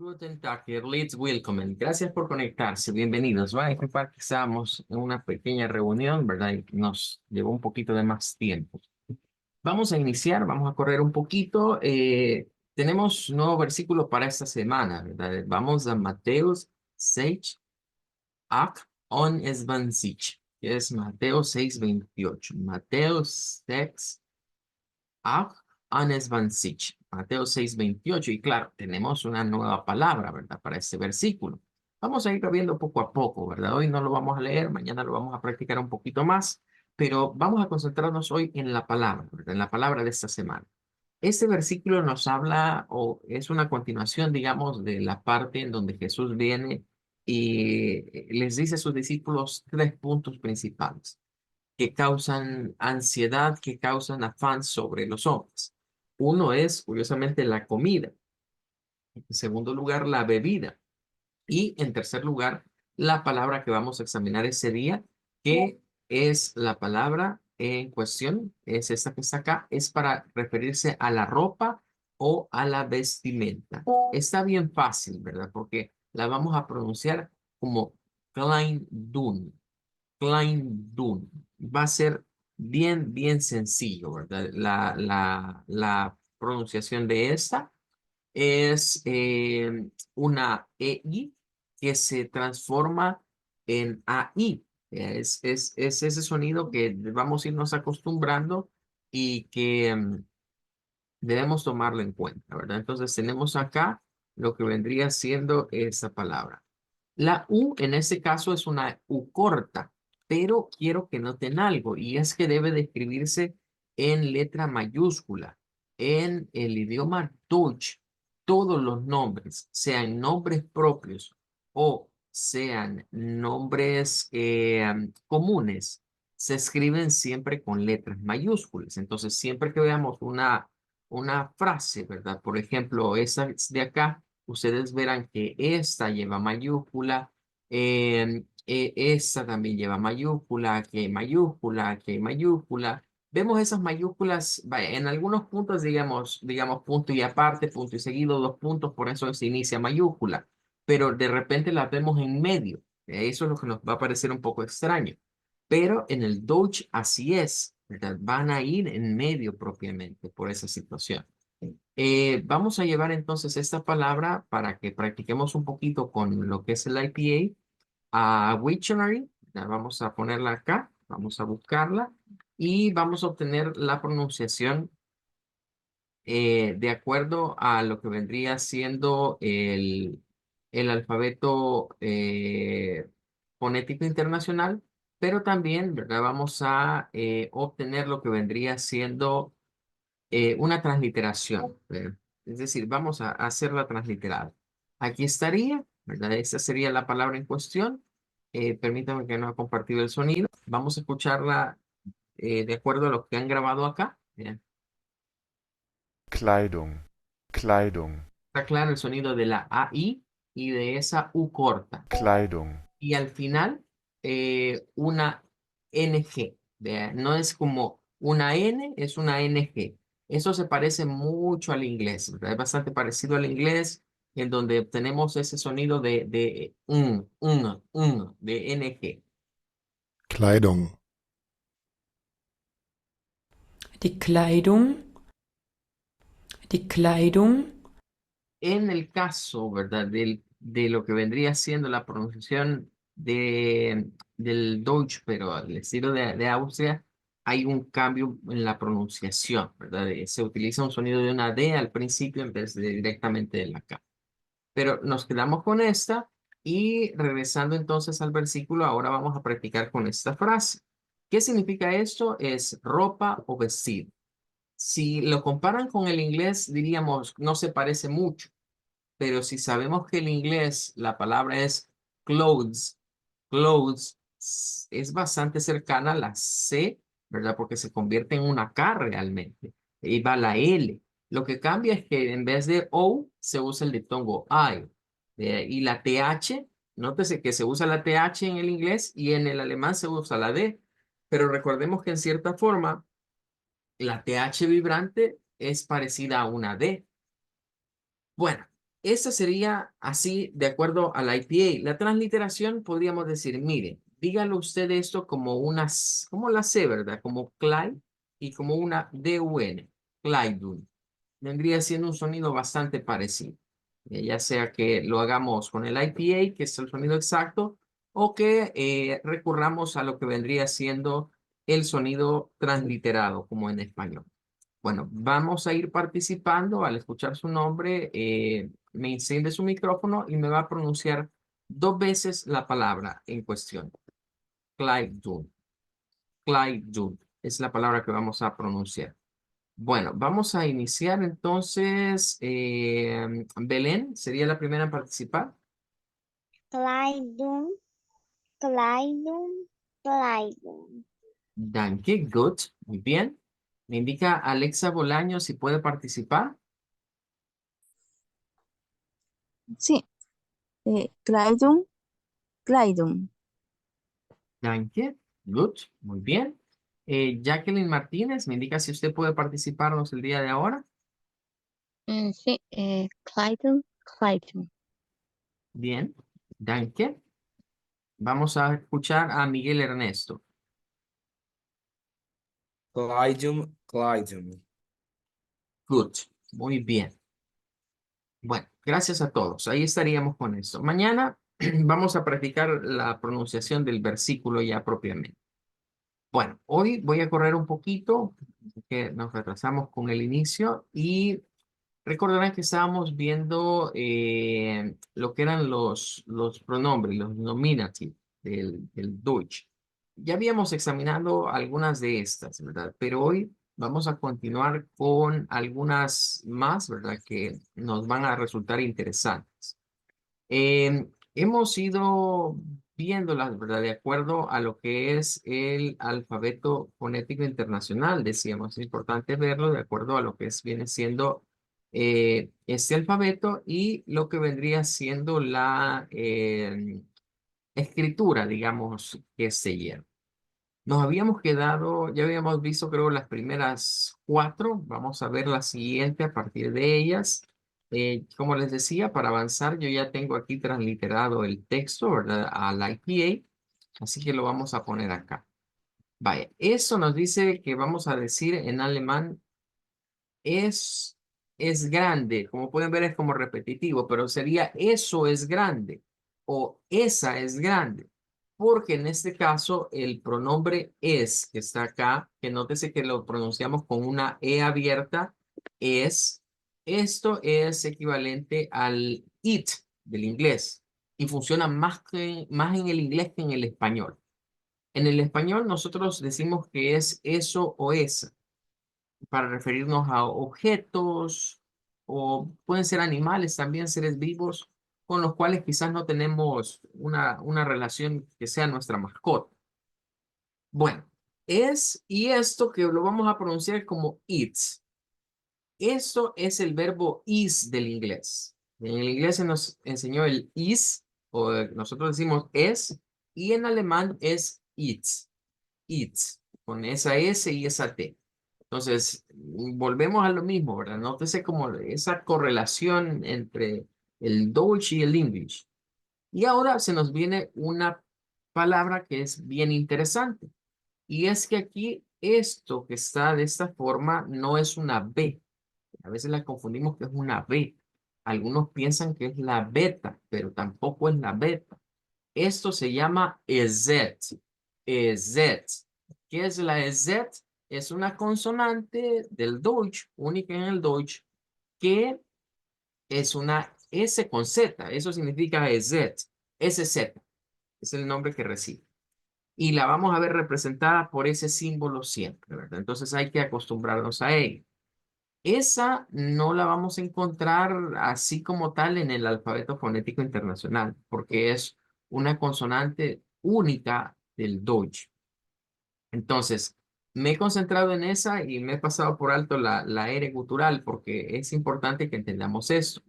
Guten Tag, Leeds Willkommen. Gracias por conectarse. Bienvenidos. Va a disculpar que estábamos en una pequeña reunión, ¿verdad? Y nos llevó un poquito de más tiempo. Vamos a iniciar, vamos a correr un poquito. Tenemos un nuevo versículo para esta semana, ¿verdad? Vamos a Mateos 6, 28, que es Mateo 6:28. Mateo 6, Anes Van Sich, Mateo 6:28. Y claro, tenemos una nueva palabra, ¿verdad? Para este versículo. Vamos a ir viendo poco a poco, ¿verdad? Hoy no lo vamos a leer, mañana lo vamos a practicar un poquito más, pero vamos a concentrarnos hoy en la palabra, ¿verdad? En la palabra de esta semana. Este versículo nos habla, o es una continuación, digamos, de la parte en donde Jesús viene y les dice a sus discípulos tres puntos principales que causan ansiedad, que causan afán sobre los hombres. Uno es, curiosamente, la comida. En segundo lugar, la bebida. Y en tercer lugar, la palabra que vamos a examinar ese día, que es la palabra en cuestión, es esta que está acá, es para referirse a la ropa o a la vestimenta. Está bien fácil, ¿verdad? Porque la vamos a pronunciar como Kleidung. Kleidung. Va a ser bien sencillo, ¿verdad? La pronunciación de esta es una EI que se transforma en AI. Es ese sonido que vamos a irnos acostumbrando y que debemos tomarlo en cuenta, ¿verdad? Entonces tenemos acá lo que vendría siendo esa palabra. La U en este caso es una U corta, pero quiero que noten algo y es que debe de escribirse en letra mayúscula. En el idioma Deutsch, todos los nombres, sean nombres propios o sean nombres comunes, se escriben siempre con letras mayúsculas. Entonces, siempre que veamos una frase, ¿verdad? Por ejemplo, esa de acá ustedes verán que esta lleva mayúscula, esta también lleva mayúscula, que mayúscula. Vemos esas mayúsculas vaya, en algunos puntos, digamos punto y aparte, punto y seguido, dos puntos, por eso se inicia mayúscula, pero de repente las vemos en medio. Eso es lo que nos va a parecer un poco extraño. Pero en el Deutsch así es, ¿verdad? Van a ir en medio propiamente por esa situación. Vamos a llevar entonces esta palabra para que practiquemos un poquito con lo que es el IPA a Wiktionary. La vamos a ponerla acá, vamos a buscarla y vamos a obtener la pronunciación de acuerdo a lo que vendría siendo el alfabeto fonético internacional, pero también, ¿verdad? Vamos a obtener lo que vendría siendo una transliteración. Es decir, vamos a hacerla transliterada. Aquí estaría, ¿verdad? Esa sería la palabra en cuestión. Permítame que no ha compartido el sonido. Vamos a escucharla de acuerdo a lo que han grabado acá. Bien. Kleidung, Kleidung, Está claro el sonido de la AI y de esa U corta. Kleidung, Y al final, una NG. No es como una N, es una NG. Eso se parece mucho al inglés, ¿verdad? Es bastante parecido al inglés, en donde obtenemos ese sonido de de NG. Kleidung. Die Kleidung, die Kleidung, En el caso, ¿verdad? De lo que vendría siendo la pronunciación del Deutsch, pero al estilo de Austria, hay un cambio en la pronunciación, ¿verdad? Se utiliza un sonido de una D al principio en vez de directamente de la K. Pero nos quedamos con esta y regresando entonces al versículo, ahora vamos a practicar con esta frase. ¿Qué significa esto? Es ropa o vestido. Si lo comparan con el inglés, diríamos, no se parece mucho, pero si sabemos que el inglés, la palabra es clothes, clothes es bastante cercana a la C, ¿verdad? Porque se convierte en una K realmente. Y va la L. Lo que cambia es que en vez de O, se usa el diptongo I. Y la TH, nótese que se usa la TH en el inglés y en el alemán se usa la D. Pero recordemos que en cierta forma, la TH vibrante es parecida a una D. Bueno. esa sería así de acuerdo a la IPA. La transliteración podríamos decir, mire, dígalo usted esto como como la C, ¿verdad? Como Clyde y como una DUN, Clydun. Vendría siendo un sonido bastante parecido. Ya sea que lo hagamos con el IPA, que es el sonido exacto, o que recurramos a lo que vendría siendo el sonido transliterado, como en español. Bueno, vamos a ir participando. Al escuchar su nombre, me enciende su micrófono y me va a pronunciar 2 veces la palabra en cuestión. Clydun. Clydun es la palabra que vamos a pronunciar. Bueno, vamos a iniciar entonces. Belén sería la primera en participar. Claydon, Claydon, Claydon. Danke, good. Muy bien. Me indica Alexa Bolaño si puede participar. Sí, Claydon, Claydon. Danke, good. Muy bien. Jacqueline Martínez me indica si usted puede participarnos el día de ahora. Sí, Clayton, Clayton. Bien. Danke. Vamos a escuchar a Miguel Ernesto. Clydium, Clydium. Good. Muy bien. Bueno, gracias a todos. Ahí estaríamos con eso. Mañana vamos a practicar la pronunciación del versículo ya propiamente. Bueno, hoy voy a correr un poquito, que nos retrasamos con el inicio y recordarán que estábamos viendo lo que eran los pronombres, los nominativos del Deutsch. Ya habíamos examinado algunas de estas, ¿verdad? Pero hoy vamos a continuar con algunas más, ¿verdad? Que nos van a resultar interesantes. Hemos ido viéndolas, ¿verdad? De acuerdo a lo que es el alfabeto fonético internacional, decíamos, es importante verlo de acuerdo a lo que viene siendo este alfabeto y lo que vendría siendo la escritura, digamos, que se lleva. Nos habíamos quedado, ya habíamos visto creo las primeras 4, vamos a ver la siguiente a partir de ellas. Como les decía, para avanzar yo ya tengo aquí transliterado el texto, ¿verdad? Al IPA, así que lo vamos a poner acá. Vaya, eso nos dice que vamos a decir en alemán es, es grande. Como pueden ver es como repetitivo, pero sería eso es grande o esa es grande. Porque en este caso el pronombre es, que está acá, que nótese que lo pronunciamos con una E abierta, es, esto es equivalente al it del inglés y funciona más en el inglés que en el español. En el español nosotros decimos que es eso o esa para referirnos a objetos o pueden ser animales también, seres vivos con los cuales quizás no tenemos una relación que sea nuestra mascota. Bueno, es y esto que lo vamos a pronunciar como it's. Esto es el verbo is del inglés. En el inglés se nos enseñó el is, o nosotros decimos es, y en alemán es it's, con esa S y esa T. Entonces, volvemos a lo mismo, ¿verdad? Nótese como esa correlación entre el Deutsch y el English. Y ahora se nos viene una palabra que es bien interesante. Y es que aquí esto que está de esta forma no es una B. A veces la confundimos que es una B. Algunos piensan que es la beta, pero tampoco es la beta. Esto se llama EZ. EZ. ¿Qué es la EZ? Es una consonante del Deutsch, única en el Deutsch, que es una S con Z. Eso significa EZ. SZ es el nombre que recibe. Y la vamos a ver representada por ese símbolo siempre, ¿verdad? Entonces hay que acostumbrarnos a ello. Esa no la vamos a encontrar así como tal en el alfabeto fonético internacional, porque es una consonante única del Deutsch. Entonces, me he concentrado en esa y me he pasado por alto la R gutural porque es importante que entendamos eso.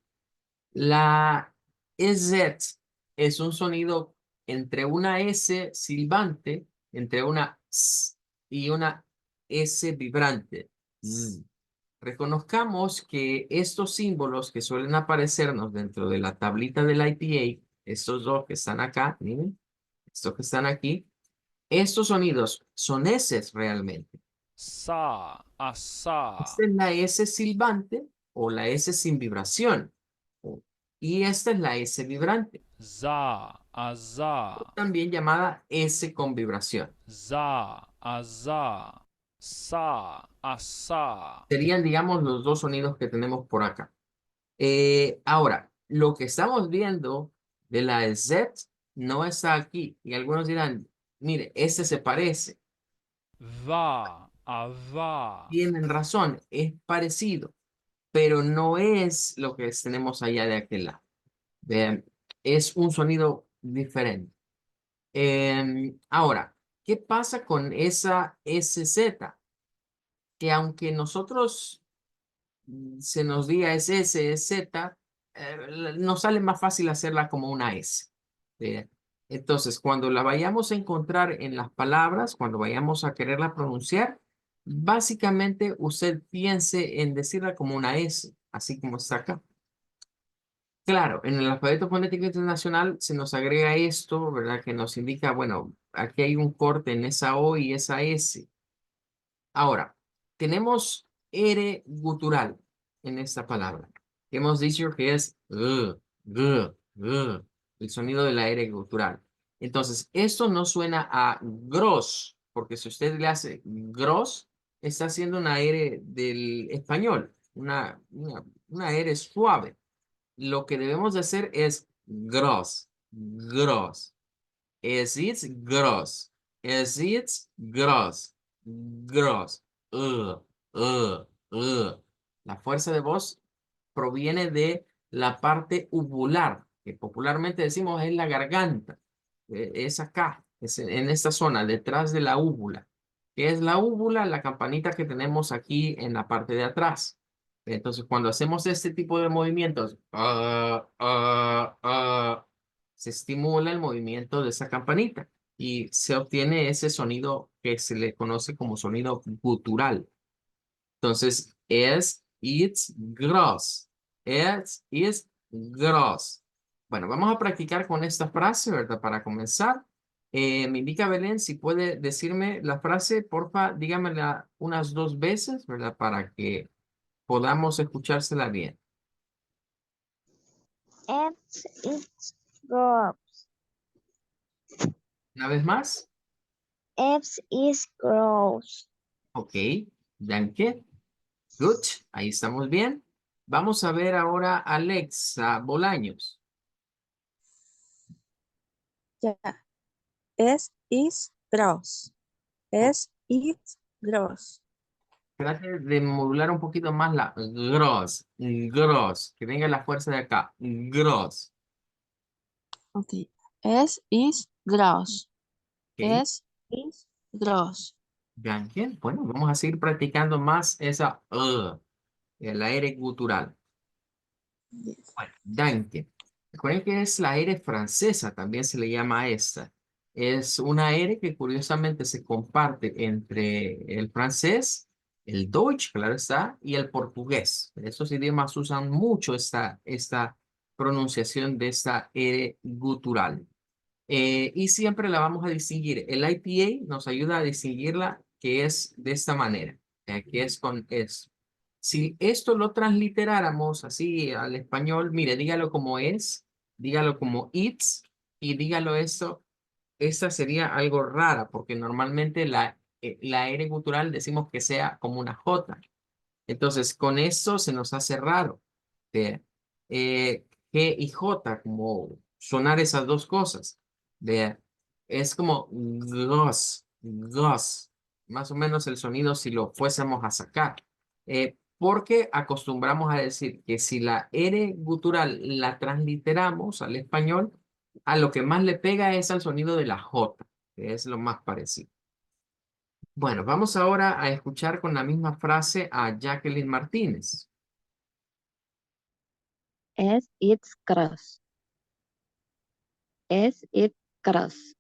La EZ es un sonido entre una S silbante, entre una S y una S vibrante. Z. reconozcamos que estos símbolos que suelen aparecernos dentro de la tablita del IPA, estos dos que están acá, miren, estos que están aquí, estos sonidos son S realmente. Sa, asa. Esta es la S silbante o la S sin vibración. Y esta es la S vibrante, Za, aza. también llamada S con vibración. Za, aza. Sa, asa. Serían, digamos, los dos sonidos que tenemos por acá. Ahora, lo que estamos viendo de la Z no está aquí. Y algunos dirán, mire, este se parece. Va, ava. Tienen razón, es parecido, pero no es lo que tenemos allá de aquel lado. Vean, es un sonido diferente. Ahora, ¿qué pasa con esa SZ? Que aunque nosotros se nos diga es S, es Z, nos sale más fácil hacerla como una S. Bien. Entonces, cuando la vayamos a encontrar en las palabras, cuando vayamos a quererla pronunciar, básicamente usted piense en decirla como una S, así como está acá. Claro, en el alfabeto fonético internacional se nos agrega esto, ¿verdad? Que nos indica, bueno, aquí hay un corte en esa O y esa S. Ahora, tenemos R gutural en esta palabra. Hemos dicho que es el sonido de la R gutural. Entonces, esto no suena a gros, porque si usted le hace gros, está haciendo una R del español, una R suave. Lo que debemos de hacer es gros, gros. Es it's gross. Es it's gross. Gross. La fuerza de voz proviene de la parte uvular, que popularmente decimos es la garganta. Es acá, es en esta zona, detrás de la úvula. ¿Qué es la úvula? La campanita que tenemos aquí en la parte de atrás. Entonces, cuando hacemos este tipo de movimientos, se estimula el movimiento de esa campanita y se obtiene ese sonido que se le conoce como sonido gutural. Entonces, it's gross. It's gross. Bueno, vamos a practicar con esta frase, ¿verdad? Para comenzar, me indica Belén si puede decirme la frase, porfa, dígamela unas 2 veces, ¿verdad? Para que podamos escuchársela bien. It's gross. Una vez más. It's gross. Ok, danke. Good, ahí estamos bien. Vamos a ver ahora a Alexa Bolaños. Ya. Es is gross. Es is gross. Trate de modular un poquito más la gross, gross, que venga la fuerza de acá, gross. Ok. Es is gross. Ok, Es is gross. danke. Bueno, vamos a seguir practicando más esa la R gutural. Yes. Bueno, danke. Recuerden que es la R francesa, también se le llama a esta. Es una R que curiosamente se comparte entre el francés, el Deutsch, claro está, y el portugués. Esos idiomas usan mucho esta pronunciación de esta R gutural. Y siempre la vamos a distinguir. El IPA nos ayuda a distinguirla que es de esta manera, que es con S. Si esto lo transliteráramos así al español, mire, dígalo como es, dígalo como it's y dígalo esto, esta sería algo rara porque normalmente la R gutural decimos que sea como una J. Entonces con esto se nos hace raro. Vea, G y J, como sonar esas dos cosas. Vea, es como gos, gos, más o menos el sonido si lo fuésemos a sacar. Porque acostumbramos a decir que si la R gutural la transliteramos al español, a lo que más le pega es al sonido de la J, que es lo más parecido. Bueno, vamos ahora a escuchar con la misma frase a Jacqueline Martínez. Es it's gross. Es it's gross.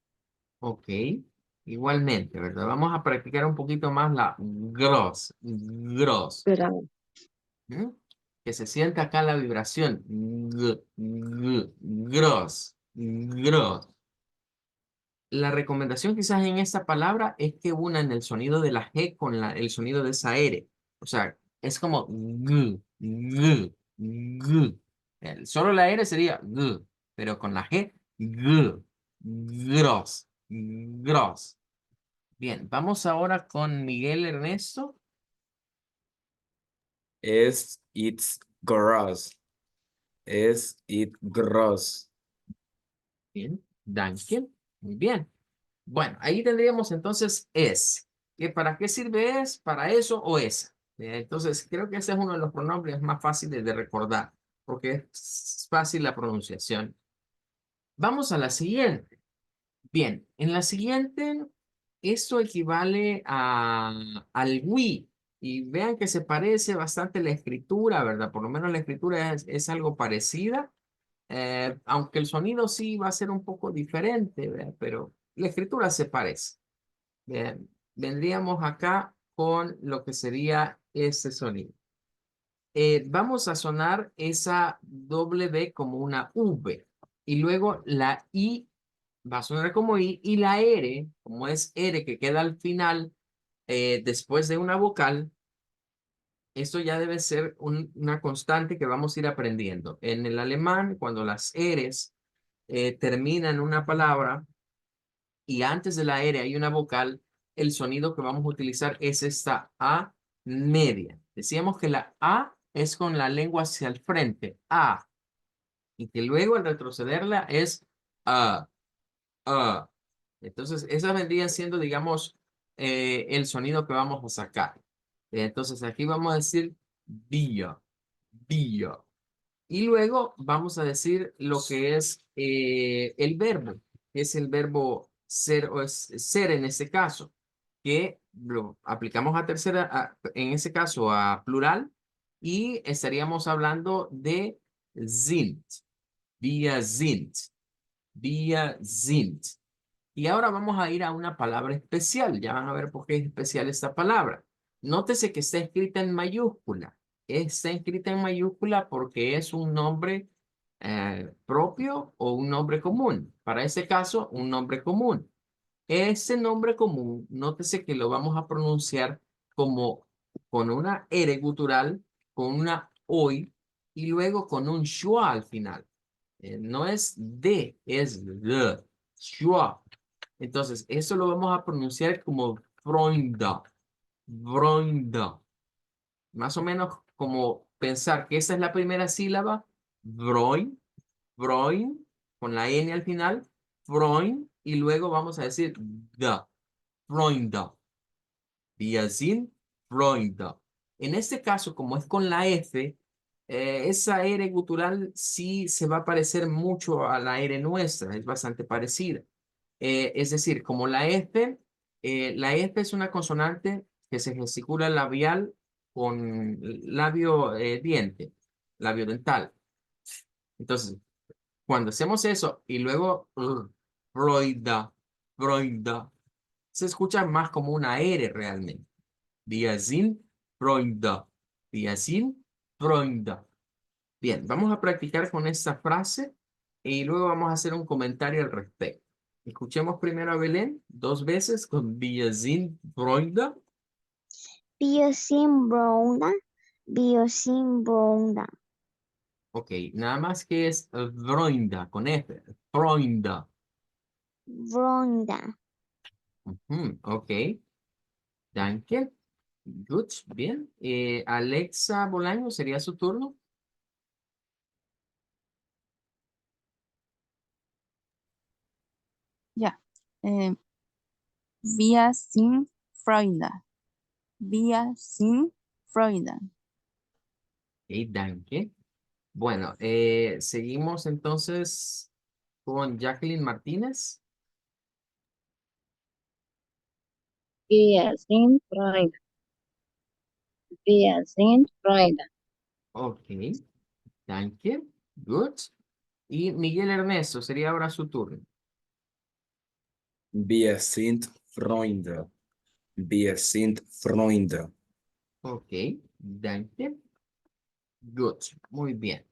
Ok, igualmente, ¿verdad? Vamos a practicar un poquito más la gross, gross. Gross. ¿Mm? Que se sienta acá la vibración. Gross. Gross. La recomendación quizás en esta palabra es que unan el sonido de la G con el sonido de esa R. O sea, es como g. Solo la R sería g, pero con la G, g. Gross. Gross. Bien, vamos ahora con Miguel Ernesto. It's gross. It gross. Bien, danke. Muy bien. Bueno, ahí tendríamos entonces es. ¿Que para qué sirve es? ¿Para eso o esa? Entonces, creo que ese es uno de los pronombres más fáciles de recordar, porque es fácil la pronunciación. Vamos a la siguiente. Bien, en la siguiente, esto equivale al we. Y vean que se parece bastante la escritura, ¿verdad? Por lo menos la escritura es algo parecida. Aunque el sonido sí va a ser un poco diferente, ¿verdad? Pero la escritura se parece. Bien, vendríamos acá con lo que sería este sonido. Vamos a sonar esa W como una V y luego la I va a sonar como I y la R, como es R que queda al final después de una vocal, esto ya debe ser una constante que vamos a ir aprendiendo. En el alemán, cuando las Rs terminan una palabra y antes de la R hay una vocal, el sonido que vamos a utilizar es esta A media. Decíamos que la A es con la lengua hacia el frente, A, y que luego al retrocederla es A, A. Entonces, esas vendrían siendo, digamos, el sonido que vamos a sacar. Entonces, aquí vamos a decir Bio, Bio. Y luego vamos a decir lo que es el verbo, que es el verbo ser o es ser en este caso, que lo aplicamos a tercera, en ese caso a plural, y estaríamos hablando de sind, sind, sind. Y ahora vamos a ir a una palabra especial. Ya van a ver por qué es especial esta palabra. Nótese que está escrita en mayúscula. Está escrita en mayúscula porque es un nombre propio o un nombre común. Para este caso, un nombre común. Ese nombre común, nótese que lo vamos a pronunciar como con una R gutural, con una OI y luego con un schwa al final. No es D, es D. Schwa. Entonces, eso lo vamos a pronunciar como Freunde. Freunde. Más o menos como pensar que esa es la primera sílaba. Freund, Freund, con la N al final. Freund, y luego vamos a decir da. Freunde. Wir sind Freunde. En este caso, como es con la F, esa R gutural sí se va a parecer mucho a la R nuestra, es bastante parecida. Es decir, como la F es una consonante que se gesticula labial con labio diente, labio dental. Entonces, cuando hacemos eso y luego Freunde, Freunde, se escucha más como una R realmente. Wir sind Freunde. Wir sind Freunde. Bien, vamos a practicar con esta frase y luego vamos a hacer un comentario al respecto. Escuchemos primero a Belén 2 veces con Wir sind Freunde. Wir sind Freunde. Wir sind Freunde. Ok, nada más que es Freunde con F. Freunde. Freunde. Ok, danke. Good, bien. Alexa Bolaño, ¿sería su turno? Ya. Wir sind Freunde. Wir sind Freunde. Ok, danke. Bueno, seguimos entonces con Jacqueline Martínez. Wir sind Freunde. Wir sind Freunde. Ok, danke. Good. Y Miguel Ernesto, sería ahora su turno. Wir sind Freunde. Wir sind Freunde. Ok, danke. Good. Muy bien.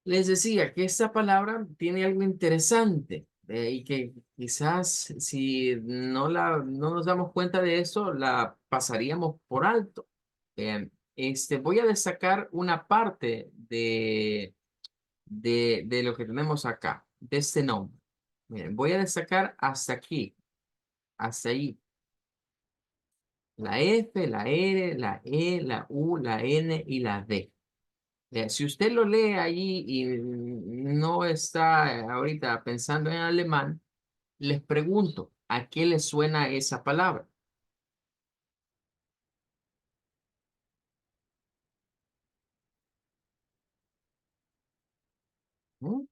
Les decía que esta palabra tiene algo interesante y que quizás si no nos damos cuenta de eso, la pasaríamos por alto. Voy a destacar una parte de lo que tenemos acá, de este nombre. Miren, voy a destacar hasta aquí, hasta ahí. La F, la R, la E, la U, la N y la D. Si usted lo lee allí y no está ahorita pensando en alemán, les pregunto, ¿a qué le suena esa palabra? ¿Mm?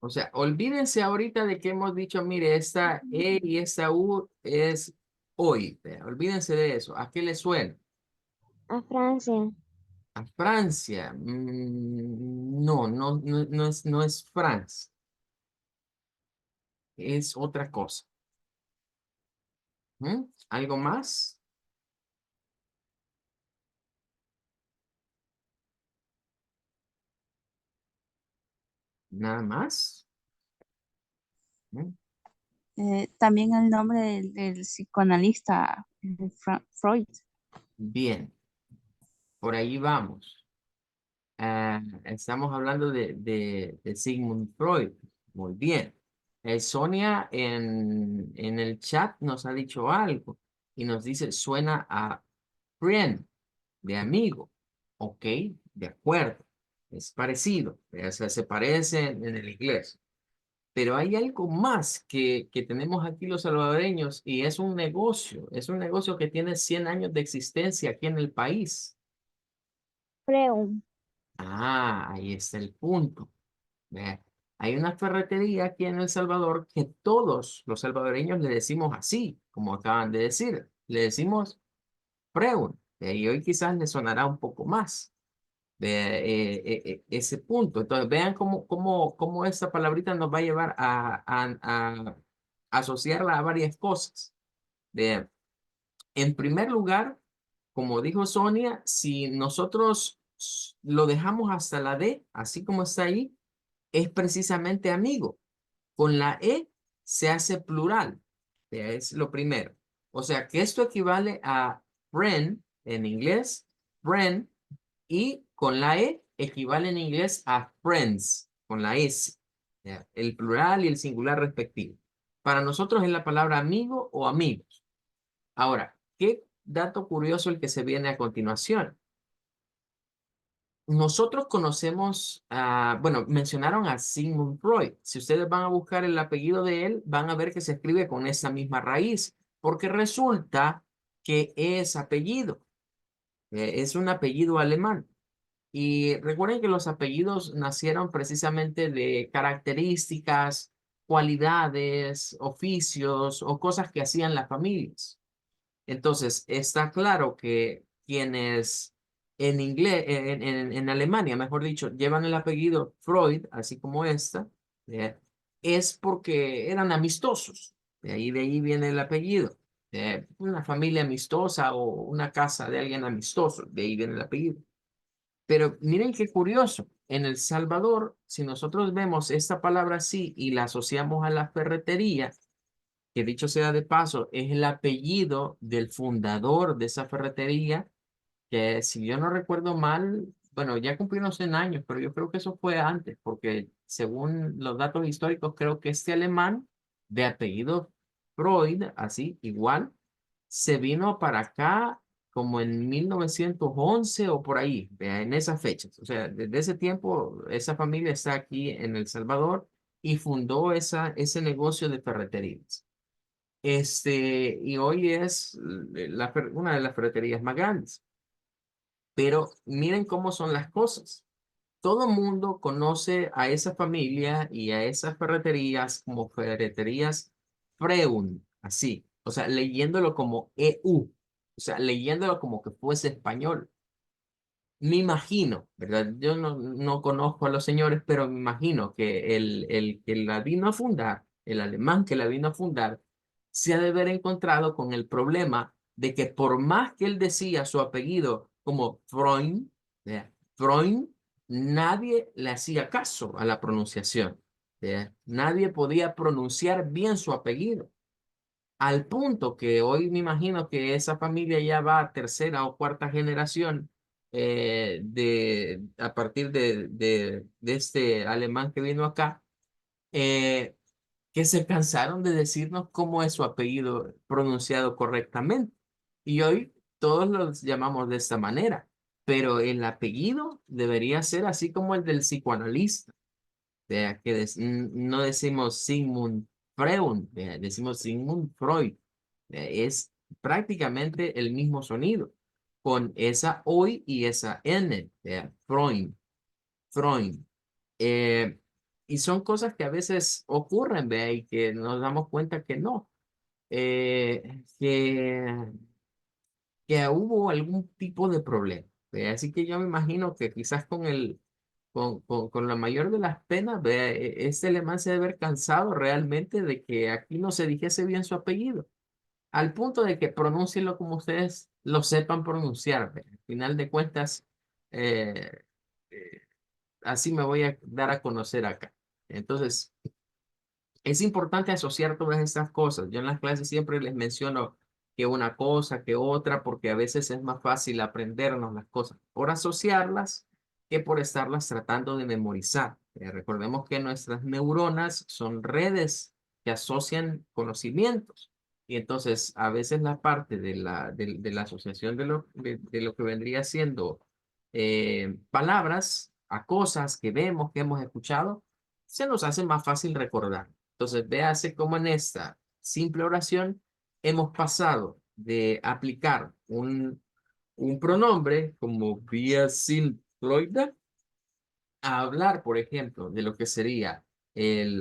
O sea, olvídense ahorita de que hemos dicho, mire, esta E y esta U es hoy. Olvídense de eso. ¿A qué le suena? A Francia. ¿A Francia? No es France. Es otra cosa. ¿Algo más? ¿Nada más? ¿Mm? También el nombre del psicoanalista Freud. Bien, por ahí vamos. Estamos hablando de Sigmund Freud. Muy bien. Sonia en el chat nos ha dicho algo y nos dice, suena a friend, de amigo. Ok, de acuerdo. Es parecido, o sea, se parece en el inglés. Pero hay algo más que tenemos aquí los salvadoreños y es un negocio que tiene 100 años de existencia aquí en el país. Freud. Ah, ahí está el punto. Vea, hay una ferretería aquí en El Salvador que todos los salvadoreños le decimos así, como acaban de decir. Le decimos Freud. Y hoy quizás le sonará un poco más ese punto. Entonces, vean cómo esta palabrita nos va a llevar a asociarla a varias cosas. Vean, en primer lugar, como dijo Sonia, si nosotros lo dejamos hasta la D, así como está ahí, es precisamente amigo. Con la E se hace plural. Es lo primero. O sea que esto equivale a friend en inglés, friend, y con la E equivale en inglés a friends, con la S. ¿Ya? El plural y el singular respectivo. Para nosotros es la palabra amigo o amigos. Ahora, ¿qué dato curioso el que se viene a continuación? Nosotros conocemos, bueno, mencionaron a Sigmund Freud. Si ustedes van a buscar el apellido de él, van a ver que se escribe con esa misma raíz, porque resulta que es apellido, es un apellido alemán. Y recuerden que los apellidos nacieron precisamente de características, cualidades, oficios o cosas que hacían las familias. Entonces, está claro que quienes en inglés, en Alemania, mejor dicho, llevan el apellido Freud, así como esta, ¿eh? Es porque eran amistosos. De ahí viene el apellido. Una familia amistosa o una casa de alguien amistoso, de ahí viene el apellido. Pero miren qué curioso. En El Salvador, si nosotros vemos esta palabra así y la asociamos a la ferretería, que dicho sea de paso, es el apellido del fundador de esa ferretería, que si yo no recuerdo mal, bueno, ya cumplió unos 100 años, pero yo creo que eso fue antes, porque según los datos históricos, creo que este alemán de apellido Freud, así, igual, se vino para acá como en 1911 o por ahí, vea, en esas fechas. O sea, desde ese tiempo, esa familia está aquí en El Salvador y fundó ese negocio de ferreterías. Y hoy es una de las ferreterías más grandes. Pero miren cómo son las cosas. Todo mundo conoce a esa familia y a esas ferreterías como ferreterías Freun, así. O sea, leyéndolo como EU. O sea, leyéndolo como que fuese español. Me imagino, ¿verdad? Yo no conozco a los señores, pero me imagino que el que la vino a fundar, el alemán que la vino a fundar, se ha de haber encontrado con el problema de que por más que él decía su apellido como Freund, ¿ya? Freund, nadie le hacía caso a la pronunciación. ¿ya? Nadie podía pronunciar bien su apellido. Al punto que hoy me imagino que esa familia ya va a tercera o cuarta generación a partir de este alemán que vino acá, eh, que se cansaron de decirnos cómo es su apellido pronunciado correctamente. Y hoy todos los llamamos de esta manera, pero el apellido debería ser así como el del psicoanalista. Vea, que no decimos Sigmund Freud, vea, decimos Sigmund Freud. Vea, es prácticamente el mismo sonido, con esa OI y esa N, vea, Freud, Freud. Eh, y son cosas que a veces ocurren, vea, y que nos damos cuenta que no, que hubo algún tipo de problema. ¿Ve? Así que yo me imagino que quizás con la mayor de las penas, ¿ve? Este alemán se debe haber cansado realmente de que aquí no se dijese bien su apellido, al punto de que pronúncienlo como ustedes lo sepan pronunciar. ¿ve? Al final de cuentas, eh, eh, así me voy a dar a conocer acá. Entonces, es importante asociar todas estas cosas. Yo en las clases siempre les menciono que una cosa, que otra, porque a veces es más fácil aprendernos las cosas por asociarlas que por estarlas tratando de memorizar. Recordemos que nuestras neuronas son redes que asocian conocimientos. Y entonces a veces la parte de la asociación de lo que vendría siendo palabras a cosas que vemos, que hemos escuchado, se nos hace más fácil recordar. Entonces, véase cómo en esta simple oración hemos pasado de aplicar un pronombre como wir sind Leute a hablar, por ejemplo, de lo que sería el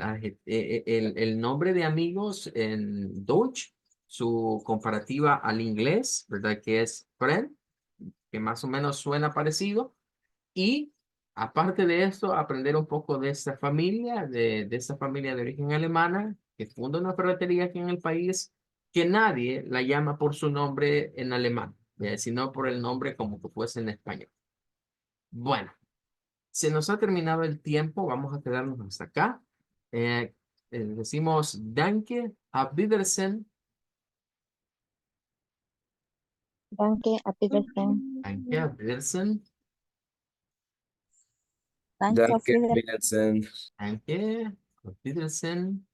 nombre de amigos en Deutsch, su comparativa al inglés, ¿verdad? Que es friend, que más o menos suena parecido. Y aparte de esto, aprender un poco de esta familia, de esta familia de origen alemana, que funda una ferretería aquí en el país, que nadie la llama por su nombre en alemán, sino por el nombre como que fuese en español. Bueno, se nos ha terminado el tiempo, vamos a quedarnos hasta acá. Decimos Danke, auf Wiedersehen, Danke, auf Wiedersehen. Danke, auf Wiedersehen, Danke, auf Danke, Wiedersehen. Vincent. Danke, auf Wiedersehen.